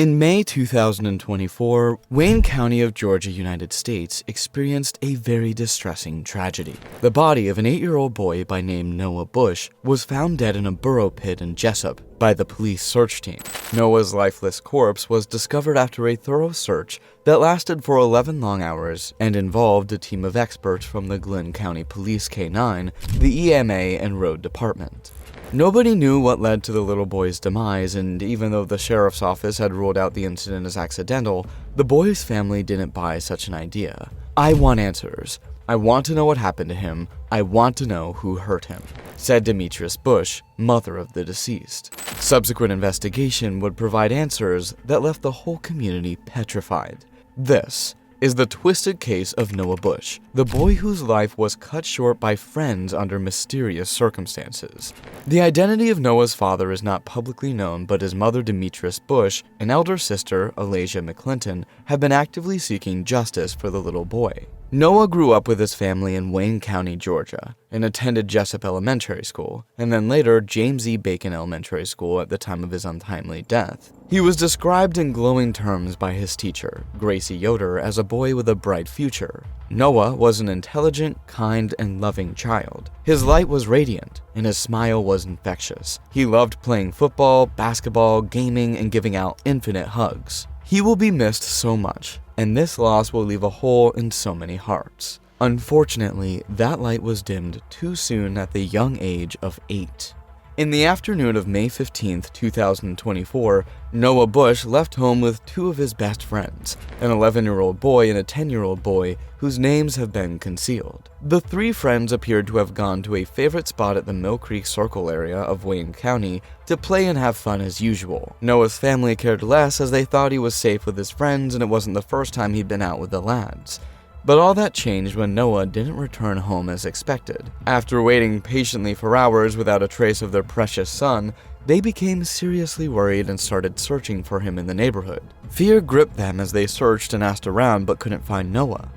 In May 2024, Wayne County of Georgia, United States, experienced a very distressing tragedy. The body of an 8-year-old boy by name Noah Bush was found dead in a burrow pit in Jesup by the police search team. Noah's lifeless corpse was discovered after a thorough search that lasted for 11 long hours and involved a team of experts from the Glynn County Police K9, the EMA and Road Department. Nobody knew what led to the little boy's demise, and even though the sheriff's office had ruled out the incident as accidental, the boy's family didn't buy such an idea. "I want answers. I want to know what happened to him. I want to know who hurt him," said Demetrice Bush, mother of the deceased. Subsequent investigation would provide answers that left the whole community petrified. This is the twisted case of Noah Bush, the boy whose life was cut short by friends under mysterious circumstances. The identity of Noah's father is not publicly known, but his mother Demetrice Bush and elder sister Elijah McClinton have been actively seeking justice for the little boy. Noah grew up with his family in Wayne County, Georgia, and attended Jesup Elementary School, and then later James E. Bacon Elementary School at the time of his untimely death. He was described in glowing terms by his teacher, Gracie Yoder, as a boy with a bright future. Noah was an intelligent, kind, and loving child. His light was radiant, and his smile was infectious. He loved playing football, basketball, gaming, and giving out infinite hugs. He will be missed so much, and this loss will leave a hole in so many hearts. Unfortunately, that light was dimmed too soon at the young age of 8. In the afternoon of May 15, 2024, Noah Bush left home with two of his best friends, an 11-year-old boy and a 10-year-old boy whose names have been concealed. The three friends appeared to have gone to a favorite spot at the Mill Creek Circle area of Wayne County to play and have fun as usual. Noah's family cared less as they thought he was safe with his friends and it wasn't the first time he'd been out with the lads. But all that changed when Noah didn't return home as expected. After waiting patiently for hours without a trace of their precious son, they became seriously worried and started searching for him in the neighborhood. Fear gripped them as they searched and asked around but couldn't find Noah.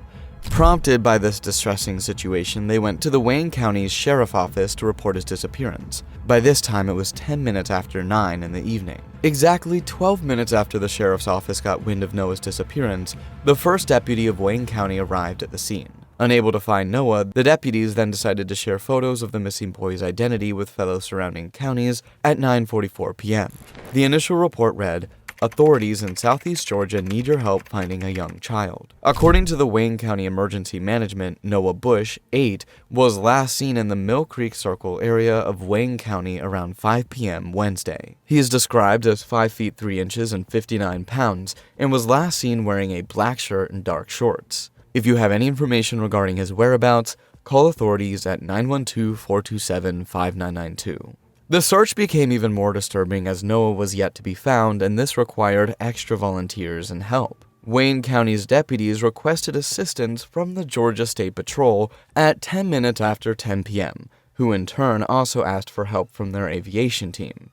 Prompted by this distressing situation, they went to the Wayne County's Sheriff's Office to report his disappearance. By this time, it was 10 minutes after 9 in the evening. Exactly 12 minutes after the Sheriff's Office got wind of Noah's disappearance, the first deputy of Wayne County arrived at the scene. Unable to find Noah, the deputies then decided to share photos of the missing boy's identity with fellow surrounding counties at 9:44 p.m. The initial report read, "Authorities in Southeast Georgia need your help finding a young child." According to the Wayne County Emergency Management, Noah Bush, 8, was last seen in the Mill Creek Circle area of Wayne County around 5 p.m. Wednesday. He is described as 5 feet 3 inches and 59 pounds and was last seen wearing a black shirt and dark shorts. If you have any information regarding his whereabouts, call authorities at 912-427-5992. The search became even more disturbing as Noah was yet to be found, and this required extra volunteers and help. Wayne County's deputies requested assistance from the Georgia State Patrol at 10 minutes after 10 p.m., who in turn also asked for help from their aviation team.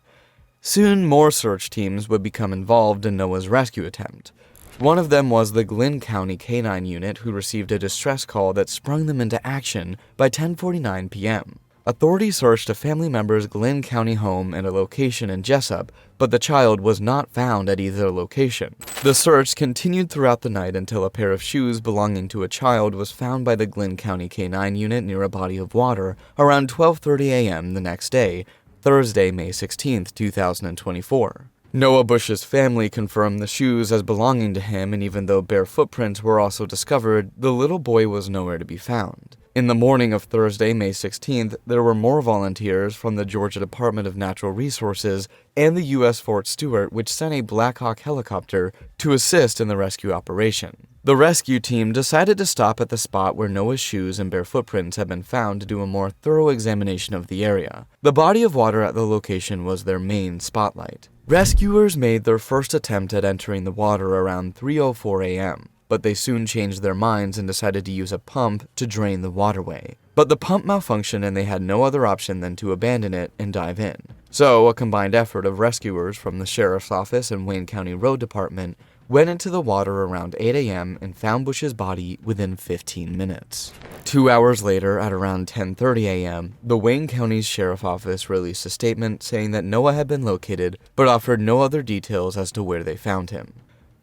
Soon, more search teams would become involved in Noah's rescue attempt. One of them was the Glynn County K9 unit, who received a distress call that sprung them into action by 10:49 p.m. Authorities searched a family member's Glynn County home and a location in Jesup, but the child was not found at either location. The search continued throughout the night until a pair of shoes belonging to a child was found by the Glynn County K9 unit near a body of water around 12:30 a.m. the next day, Thursday, May 16, 2024. Noah Bush's family confirmed the shoes as belonging to him, and even though bare footprints were also discovered, the little boy was nowhere to be found. In the morning of Thursday, May 16th, there were more volunteers from the Georgia Department of Natural Resources and the U.S. Fort Stewart, which sent a Black Hawk helicopter to assist in the rescue operation. The rescue team decided to stop at the spot where Noah's shoes and bare footprints had been found to do a more thorough examination of the area. The body of water at the location was their main spotlight. Rescuers made their first attempt at entering the water around 3:04 a.m., but they soon changed their minds and decided to use a pump to drain the waterway. But the pump malfunctioned and they had no other option than to abandon it and dive in. So, a combined effort of rescuers from the Sheriff's Office and Wayne County Road Department went into the water around 8 a.m. and found Bush's body within 15 minutes. 2 hours later, at around 10:30 a.m., the Wayne County Sheriff's Office released a statement saying that Noah had been located, but offered no other details as to where they found him.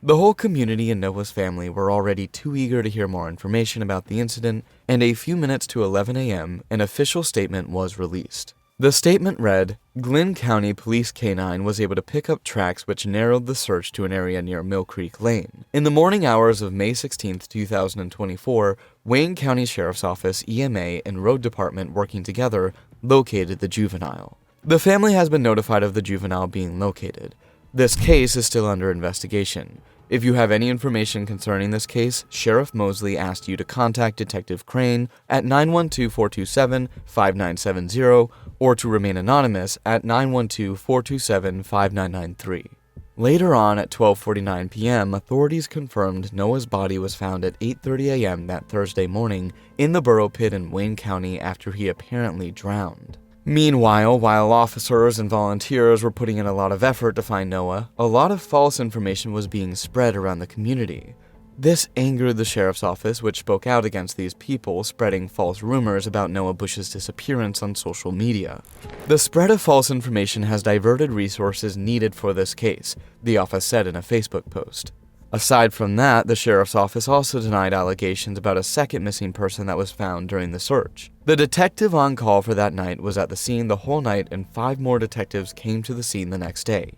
The whole community and Noah's family were already too eager to hear more information about the incident, and a few minutes to 11 a.m., an official statement was released. The statement read, "Glynn County Police K9 was able to pick up tracks which narrowed the search to an area near Mill Creek Lane. In the morning hours of May 16, 2024, Wayne County Sheriff's Office, EMA and Road Department working together located the juvenile. The family has been notified of the juvenile being located. This case is still under investigation. If you have any information concerning this case, Sheriff Mosley asked you to contact Detective Crane at 912-427-5970 or to remain anonymous at 912-427-5993. Later on at 12:49 p.m., authorities confirmed Noah's body was found at 8:30 a.m. that Thursday morning in the Burrow Pit in Wayne County after he apparently drowned. Meanwhile, while officers and volunteers were putting in a lot of effort to find Noah, a lot of false information was being spread around the community. This angered the sheriff's office, which spoke out against these people spreading false rumors about Noah Bush's disappearance on social media. The spread of false information has diverted resources needed for this case, the office said in a Facebook post. Aside from that, the sheriff's office also denied allegations about a second missing person that was found during the search. The detective on call for that night was at the scene the whole night, and 5 more detectives came to the scene the next day.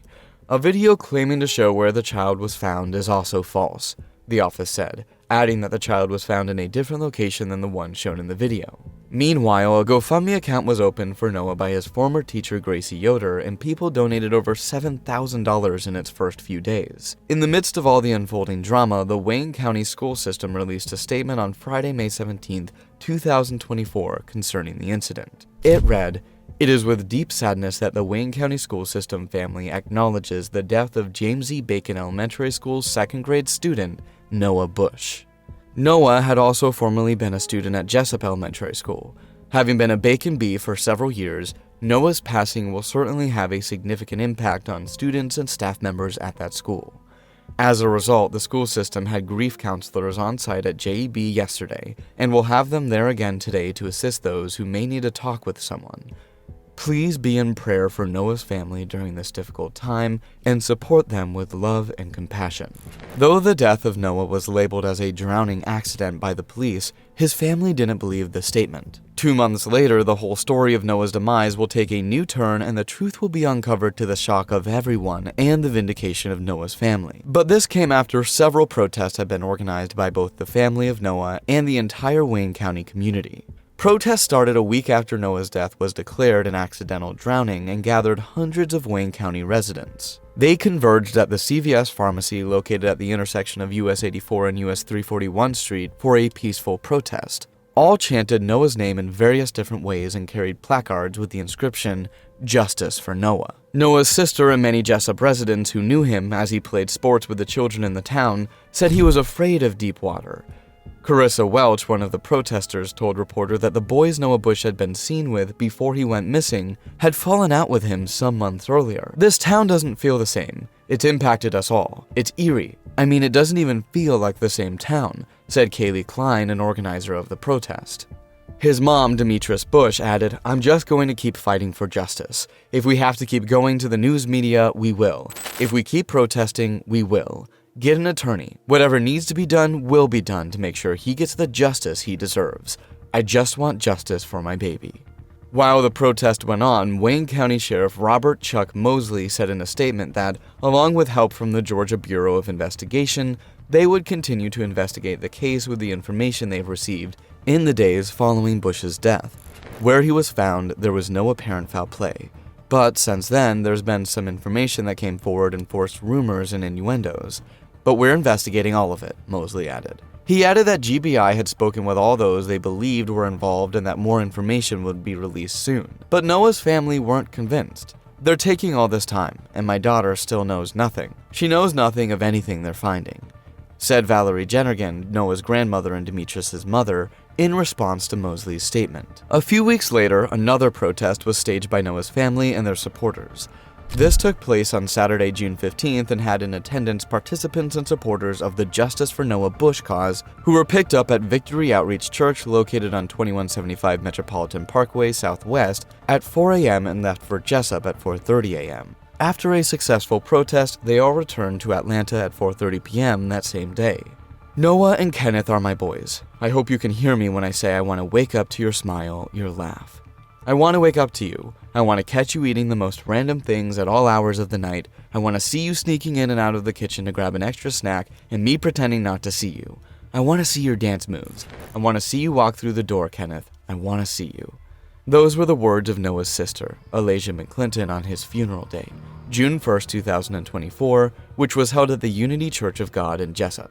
A video claiming to show where the child was found is also false, the office said, adding that the child was found in a different location than the one shown in the video. Meanwhile, a GoFundMe account was opened for Noah by his former teacher Gracie Yoder, and people donated over $7,000 in its first few days. In the midst of all the unfolding drama, the Wayne County school system released a statement on Friday, May 17, 2024, concerning the incident. It read, "It is with deep sadness that the Wayne County School System family acknowledges the death of James E. Bacon Elementary School's second-grade student, Noah Bush." Noah had also formerly been a student at Jesup Elementary School. Having been a Bacon Bee for several years, Noah's passing will certainly have a significant impact on students and staff members at that school. As a result, the school system had grief counselors on site at JEB yesterday, and will have them there again today to assist those who may need to talk with someone. Please be in prayer for Noah's family during this difficult time and support them with love and compassion. Though the death of Noah was labeled as a drowning accident by the police, his family didn't believe the statement. 2 months later, the whole story of Noah's demise will take a new turn and the truth will be uncovered to the shock of everyone and the vindication of Noah's family. But this came after several protests had been organized by both the family of Noah and the entire Wayne County community. Protests started a week after Noah's death was declared an accidental drowning and gathered hundreds of Wayne County residents. They converged at the CVS pharmacy located at the intersection of US 84 and US 341 Street for a peaceful protest. All chanted Noah's name in various different ways and carried placards with the inscription, "Justice for Noah." Noah's sister and many Jesup residents who knew him as he played sports with the children in the town said he was afraid of deep water. Carissa Welch, one of the protesters, told Reporter that the boys Noah Bush had been seen with before he went missing had fallen out with him some months earlier. "This town doesn't feel the same. It's impacted us all. It's eerie. I mean, it doesn't even feel like the same town," said Kaylee Klein, an organizer of the protest. His mom, Demetrice Bush, added, "I'm just going to keep fighting for justice. If we have to keep going to the news media, we will. If we keep protesting, we will. Get an attorney. Whatever needs to be done will be done to make sure he gets the justice he deserves. I just want justice for my baby." While the protest went on, Wayne County Sheriff Robert Chuck Mosley said in a statement that, along with help from the Georgia Bureau of Investigation, they would continue to investigate the case with the information they've received in the days following Bush's death. Where he was found, there was no apparent foul play. But since then, there's been some information that came forward and forced rumors and innuendos. But we're investigating all of it, Mosley added. He added that GBI had spoken with all those they believed were involved and that more information would be released soon. But Noah's family weren't convinced. "They're taking all this time, and my daughter still knows nothing. She knows nothing of anything they're finding," said Valerie Jennergan, Noah's grandmother and Demetrice's mother, in response to Mosley's statement. A few weeks later, another protest was staged by Noah's family and their supporters. This took place on Saturday, June 15th, and had in attendance participants and supporters of the Justice for Noah Bush cause, who were picked up at Victory Outreach Church located on 2175 Metropolitan Parkway Southwest at 4 a.m. and left for Jesup at 4:30 a.m. After a successful protest, they all returned to Atlanta at 4:30 p.m. that same day. Noah and Kenneth are my boys. I hope you can hear me when I say I want to wake up to your smile, your laugh. I want to wake up to you. I want to catch you eating the most random things at all hours of the night. I want to see you sneaking in and out of the kitchen to grab an extra snack and me pretending not to see you. I want to see your dance moves. I want to see you walk through the door, Kenneth. I want to see you. Those were the words of Noah's sister, Elijah McClinton, on his funeral day, June 1st, 2024, which was held at the Unity Church of God in Jesup.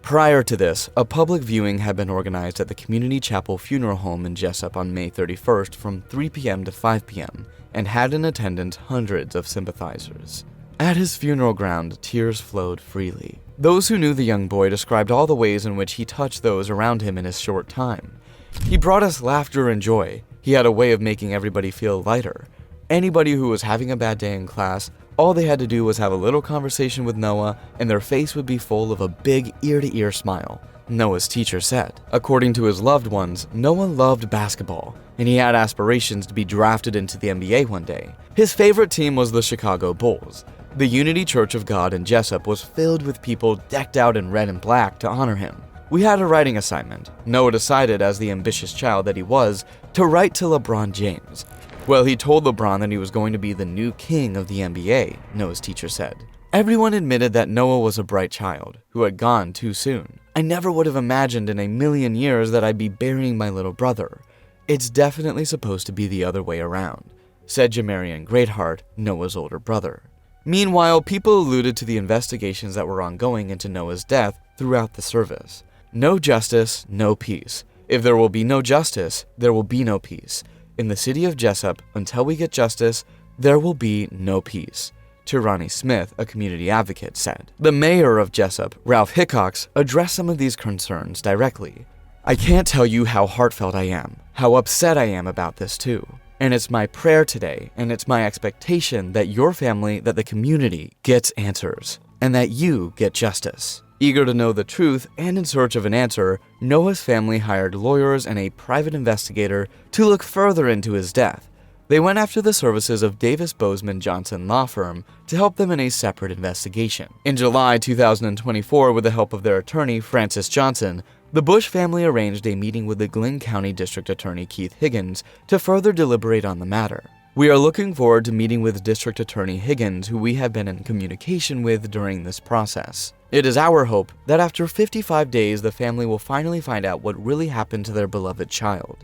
Prior to this, a public viewing had been organized at the Community Chapel Funeral Home in Jesup on May 31st from 3 p.m. to 5 p.m. and had in attendance hundreds of sympathizers. At his funeral ground, tears flowed freely. Those who knew the young boy described all the ways in which he touched those around him in his short time. He brought us laughter and joy. He had a way of making everybody feel lighter. Anybody who was having a bad day in class, all they had to do was have a little conversation with Noah, and their face would be full of a big ear-to-ear smile, Noah's teacher said. According to his loved ones, Noah loved basketball, and he had aspirations to be drafted into the NBA one day. His favorite team was the Chicago Bulls. The Unity Church of God in Jesup was filled with people decked out in red and black to honor him. We had a writing assignment. Noah decided, as the ambitious child that he was, to write to LeBron James. Well, he told LeBron that he was going to be the new king of the NBA, Noah's teacher said. Everyone admitted that Noah was a bright child, who had gone too soon. I never would have imagined in a million years that I'd be burying my little brother. It's definitely supposed to be the other way around, said Jamarian Greatheart, Noah's older brother. Meanwhile, people alluded to the investigations that were ongoing into Noah's death throughout the service. No justice, no peace. If there will be no justice, there will be no peace. In the city of Jesup, until we get justice, there will be no peace, Tirani Smith, a community advocate, said. The mayor of Jesup, Ralph Hickox, addressed some of these concerns directly. I can't tell you how heartfelt I am, how upset I am about this too. And it's my prayer today, and it's my expectation that your family, that the community, gets answers, and that you get justice. Eager to know the truth and in search of an answer, Noah's family hired lawyers and a private investigator to look further into his death. They went after the services of Davis Bozeman Johnson law firm to help them in a separate investigation. In July 2024, with the help of their attorney, Francis Johnson, the Bush family arranged a meeting with the Glynn County District Attorney Keith Higgins to further deliberate on the matter. We are looking forward to meeting with District Attorney Higgins, who we have been in communication with during this process. It is our hope that after 55 days, the family will finally find out what really happened to their beloved child.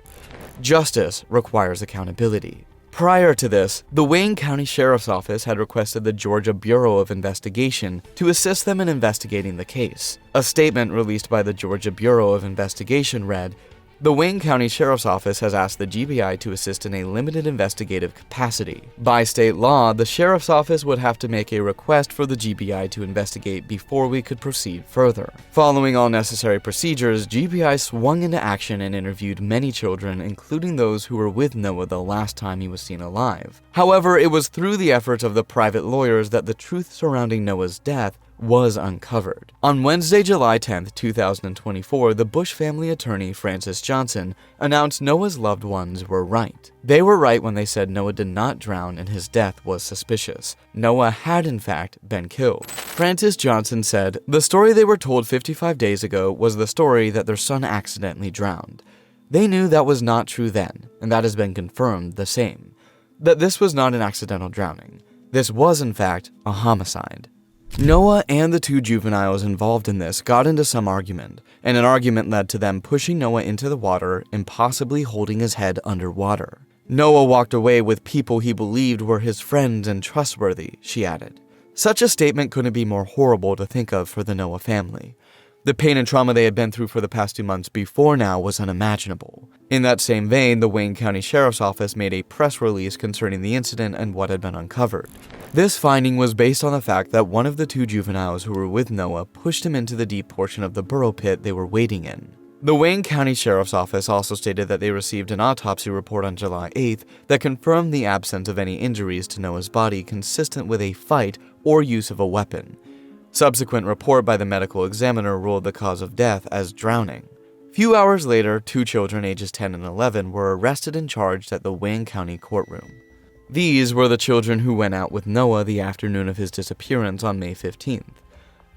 Justice requires accountability. Prior to this, the Wayne County Sheriff's Office had requested the Georgia Bureau of Investigation to assist them in investigating the case. A statement released by the Georgia Bureau of Investigation read, "The Wayne County Sheriff's Office has asked the GBI to assist in a limited investigative capacity. By state law, the Sheriff's Office would have to make a request for the GBI to investigate before we could proceed further. Following all necessary procedures, GBI swung into action and interviewed many children, including those who were with Noah the last time he was seen alive. However, it was through the efforts of the private lawyers that the truth surrounding Noah's death was uncovered. On Wednesday, July 10, 2024, the Bush family attorney, Francis Johnson, announced Noah's loved ones were right. They were right when they said Noah did not drown and his death was suspicious. Noah had, in fact, been killed. Francis Johnson said, "The story they were told 55 days ago was the story that their son accidentally drowned. They knew that was not true then, and that has been confirmed the same. That this was not an accidental drowning. This was, in fact, a homicide." Noah and the two juveniles involved in this got into some argument, and an argument led to them pushing Noah into the water and possibly holding his head underwater. Noah walked away with people he believed were his friends and trustworthy, she added. Such a statement couldn't be more horrible to think of for the Noah family. The pain and trauma they had been through for the past 2 months before now was unimaginable. In that same vein, the Wayne County Sheriff's Office made a press release concerning the incident and what had been uncovered. This finding was based on the fact that one of the two juveniles who were with Noah pushed him into the deep portion of the burrow pit they were wading in. The Wayne County Sheriff's Office also stated that they received an autopsy report on July 8th that confirmed the absence of any injuries to Noah's body consistent with a fight or use of a weapon. Subsequent report by the medical examiner ruled the cause of death as drowning. Few hours later, 2 children ages 10 and 11 were arrested and charged at the Wayne County courtroom. These were the children who went out with Noah the afternoon of his disappearance on May 15th.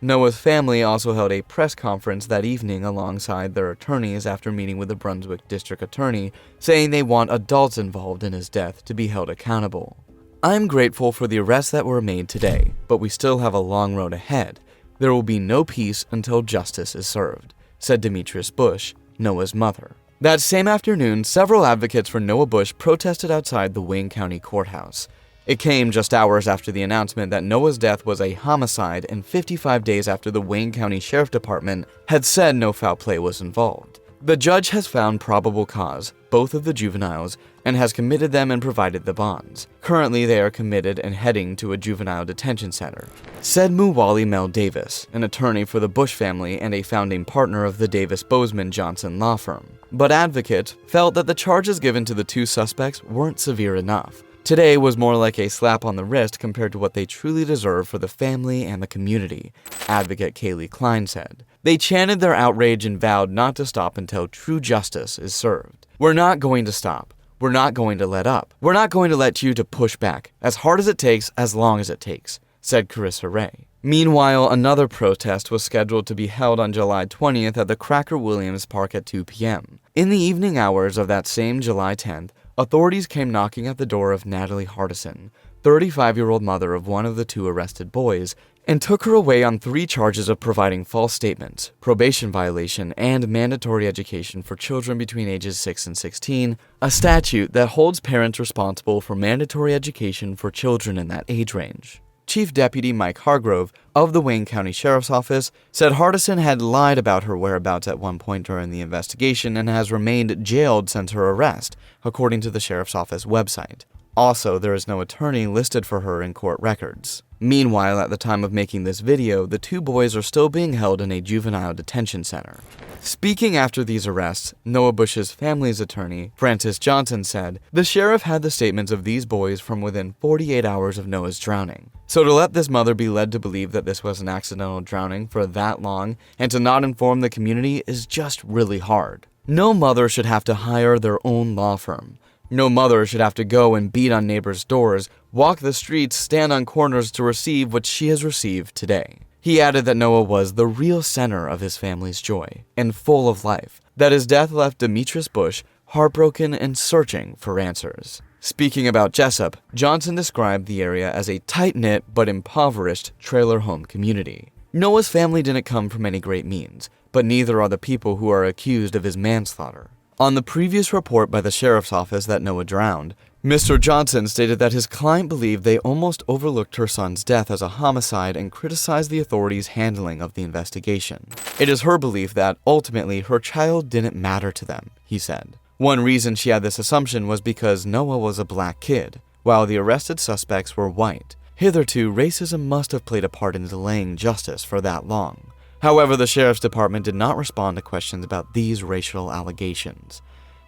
Noah's family also held a press conference that evening alongside their attorneys after meeting with the Brunswick District Attorney, saying they want adults involved in his death to be held accountable. "I'm grateful for the arrests that were made today, but we still have a long road ahead. There will be no peace until justice is served," said Demetrice Bush, Noah's mother. That same afternoon, several advocates for Noah Bush protested outside the Wayne County Courthouse. It came just hours after the announcement that Noah's death was a homicide and 55 days after the Wayne County Sheriff Department had said no foul play was involved. The judge has found probable cause, both of the juveniles, and has committed them and provided the bonds. Currently, they are committed and heading to a juvenile detention center, said Muwali Mel Davis, an attorney for the Bush family and a founding partner of the Davis Bozeman Johnson law firm. But advocates felt that the charges given to the 2 suspects weren't severe enough. Today was more like a slap on the wrist compared to what they truly deserve for the family and the community, advocate Kaylee Klein said. They chanted their outrage and vowed not to stop until true justice is served. "We're not going to stop. We're not going to let up. We're not going to let you to push back, as hard as it takes, as long as it takes," said Carissa Ray. Meanwhile, another protest was scheduled to be held on July 20th at the Cracker Williams Park at 2 p.m. In the evening hours of that same July 10th, authorities came knocking at the door of Natalie Hardison, 35-year-old mother of one of the 2 arrested boys, and took her away on 3 charges of providing false statements, probation violation, and mandatory education for children between ages 6 and 16, a statute that holds parents responsible for mandatory education for children in that age range. Chief Deputy Mike Hargrove of the Wayne County Sheriff's Office said Hardison had lied about her whereabouts at one point during the investigation and has remained jailed since her arrest, according to the Sheriff's Office website. Also, there is no attorney listed for her in court records. Meanwhile, at the time of making this video, the 2 boys are still being held in a juvenile detention center. Speaking after these arrests, Noah Bush's family's attorney, Francis Johnson, said, "The sheriff had the statements of these boys from within 48 hours of Noah's drowning. So to let this mother be led to believe that this was an accidental drowning for that long and to not inform the community is just really hard. No mother should have to hire their own law firm. No mother should have to go and beat on neighbors' doors, walk the streets, stand on corners to receive what she has received today." He added that Noah was the real center of his family's joy and full of life, that his death left Demetrice Bush heartbroken and searching for answers. Speaking about Jesup, Johnson described the area as a tight-knit but impoverished trailer home community. Noah's family didn't come from any great means, but neither are the people who are accused of his manslaughter. On the previous report by the sheriff's office that Noah drowned, Mr. Johnson stated that his client believed they almost overlooked her son's death as a homicide and criticized the authorities' handling of the investigation. "It is her belief that, ultimately, her child didn't matter to them," he said. One reason she had this assumption was because Noah was a black kid, while the arrested suspects were white. Hitherto, racism must have played a part in delaying justice for that long. However, the sheriff's department did not respond to questions about these racial allegations.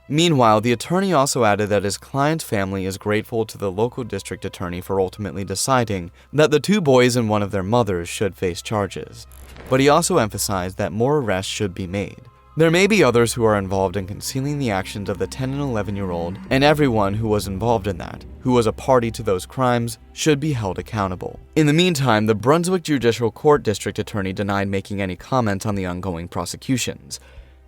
Meanwhile, the attorney also added that his client's family is grateful to the local district attorney for ultimately deciding that the 2 boys and one of their mothers should face charges. But he also emphasized that more arrests should be made. There may be others who are involved in concealing the actions of the 10 and 11-year-old, and everyone who was involved in that, who was a party to those crimes, should be held accountable. In the meantime, the Brunswick Judicial Court District Attorney denied making any comment on the ongoing prosecutions.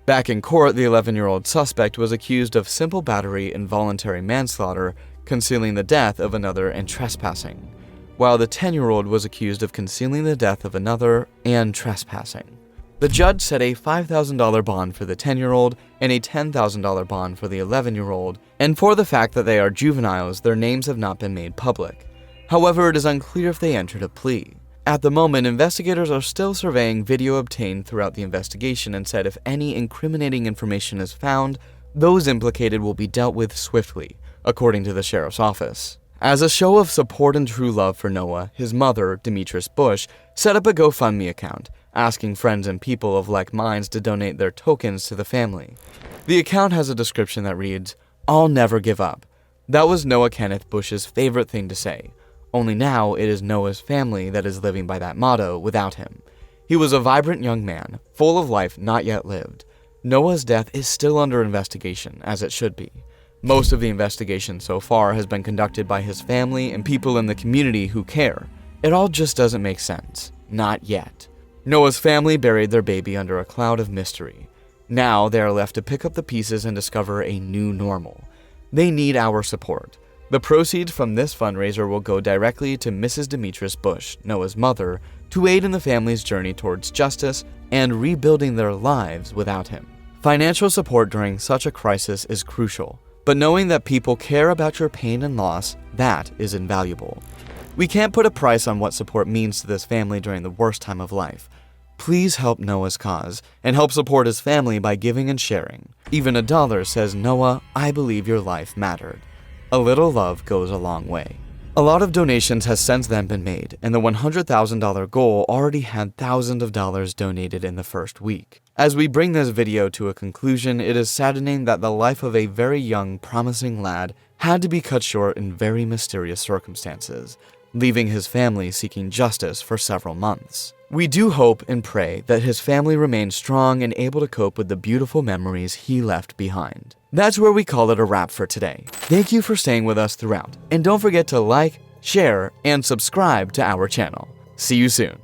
Back in court, the 11-year-old suspect was accused of simple battery, involuntary manslaughter, concealing the death of another, and trespassing, while the 10-year-old was accused of concealing the death of another and trespassing. The judge set a $5,000 bond for the 10-year-old and a $10,000 bond for the 11-year-old, and for the fact that they are juveniles, their names have not been made public. However, it is unclear if they entered a plea. At the moment, investigators are still surveying video obtained throughout the investigation and said if any incriminating information is found, those implicated will be dealt with swiftly, according to the sheriff's office. As a show of support and true love for Noah, his mother, Demetrice Bush, set up a GoFundMe account, asking friends and people of like minds to donate their tokens to the family. The account has a description that reads, "I'll never give up." That was Noah Kenneth Bush's favorite thing to say. Only now it is Noah's family that is living by that motto without him. He was a vibrant young man, full of life not yet lived. Noah's death is still under investigation, as it should be. Most of the investigation so far has been conducted by his family and people in the community who care. It all just doesn't make sense. Not yet. Noah's family buried their baby under a cloud of mystery. Now they are left to pick up the pieces and discover a new normal. They need our support. The proceeds from this fundraiser will go directly to Mrs. Demetrice Bush, Noah's mother, to aid in the family's journey towards justice and rebuilding their lives without him. Financial support during such a crisis is crucial, but knowing that people care about your pain and loss, that is invaluable. We can't put a price on what support means to this family during the worst time of life. Please help Noah's cause and help support his family by giving and sharing. Even $1 says, "Noah, I believe your life mattered." A little love goes a long way. A lot of donations has since then been made, and the $100,000 goal already had thousands of dollars donated in the first week. As we bring this video to a conclusion, it is saddening that the life of a very young, promising lad had to be cut short in very mysterious circumstances, leaving his family seeking justice for several months. We do hope and pray that his family remains strong and able to cope with the beautiful memories he left behind. That's where we call it a wrap for today. Thank you for staying with us throughout, and don't forget to like, share, and subscribe to our channel. See you soon.